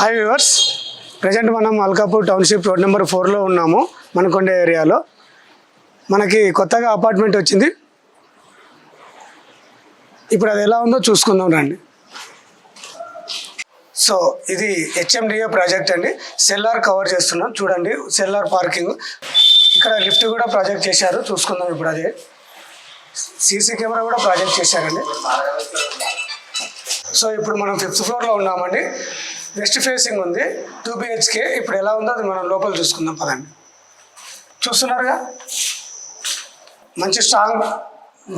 Hi viewers, present మనం Alkapur township road number 4లో ఉన్నాము. మనకొండ ఏరియాలో మనకి కొత్తగా అపార్ట్మెంట్ వచ్చింది. ఇప్పుడు అది ఎలా ఉందో చూసుకుందాం రండి. సో ఇది హెచ్ఎండిఏ ప్రాజెక్ట్ అండి. సెల్లార్ కవర్ చేస్తున్నాం చూడండి. సెల్లార్ పార్కింగ్, ఇక్కడ లిఫ్ట్ కూడా ప్రాజెక్ట్ చేశారు, చూసుకుందాం. ఇప్పుడు అదే సీసీ కెమెరా కూడా ప్రాజెక్ట్ చేశారండి. సో ఇప్పుడు మనం 5th ఫ్లోర్లో ఉన్నామండి. వెస్ట్ ఫేసింగ్ ఉంది, 2 BHK. ఇప్పుడు ఎలా ఉందో అది మనం లోపల చూసుకుందాం పదండి. చూస్తున్నారుగా, మంచి స్ట్రాంగ్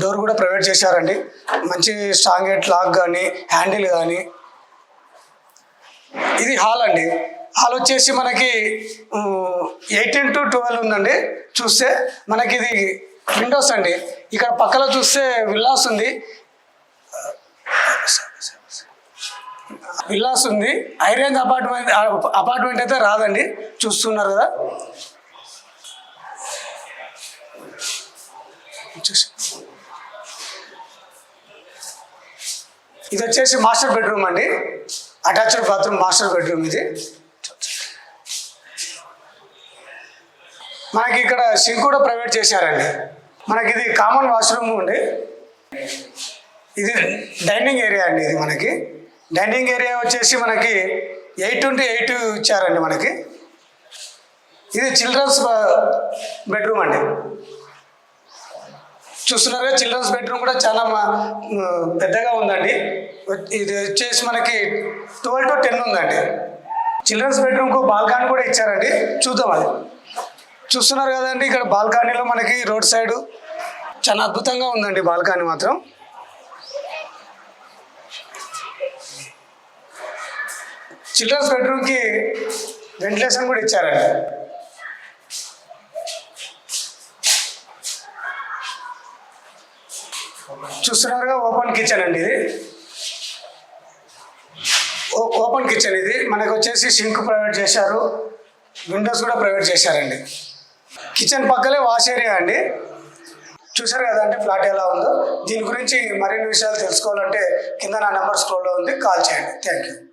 డోర్ కూడా ప్రొవైడ్ చేశారండి. మంచి స్ట్రాంగ్ గేట్ లాక్ కానీ హ్యాండిల్ కానీ. ఇది హాల్ అండి. హాల్ వచ్చేసి మనకి 18-12 ఉందండి. చూస్తే మనకి ఇది విండోస్ అండి. ఇక్కడ పక్కలో చూస్తే విల్లాస్ ఉంది. హై రేంజ్ అపార్ట్మెంట్ అయితే రాదండి. చూస్తున్నారు కదా. ఇది వచ్చేసి మాస్టర్ బెడ్రూమ్ అండి. అటాచ్డ్ బాత్రూమ్, మాస్టర్ బెడ్రూమ్ ఇది. మనకి ఇక్కడ సింక్ కూడా ప్రొవైడ్ చేశారండి. మనకి ఇది కామన్ వాష్రూమ్ అండి. ఇది డైనింగ్ ఏరియా అండి. ఇది మనకి డైనింగ్ ఏరియా వచ్చేసి మనకి 8x8 ఇచ్చారండి. మనకి ఇది చిల్డ్రన్స్ బెడ్రూమ్ అండి. చూస్తున్నారుగా, చిల్డ్రన్స్ బెడ్రూమ్ కూడా చాలా పెద్దగా ఉందండి. ఇది వచ్చేసి మనకి 12 to 10 ఉందండి. చిల్డ్రన్స్ బెడ్రూమ్కు బాల్కనీ కూడా ఇచ్చారండి. చూద్దాం అది. చూస్తున్నారు కదండి, ఇక్కడ బాల్కనీలో మనకి రోడ్ సైడ్ చాలా అద్భుతంగా ఉందండి. బాల్కనీ మాత్రం చిల్డ్రన్స్ బెడ్రూమ్కి వెంటిలేషన్ కూడా ఇచ్చారండి. చూస్తున్నారుగా, ఓపెన్ కిచెన్ అండి. ఇది ఓపెన్ కిచెన్. ఇది మనకు వచ్చేసి సింక్ ప్రొవైడ్ చేశారు, విండోస్ కూడా ప్రొవైడ్ చేశారండి. కిచెన్ పక్కలే వాష్ ఏరియా అండి. చూసారు కదా అంటే ఫ్లాట్ ఎలా ఉందో. దీని గురించి మరిన్ని విషయాలు తెలుసుకోవాలంటే కింద నా నెంబర్ స్క్రోల్లో ఉంది, కాల్ చేయండి. Thank you.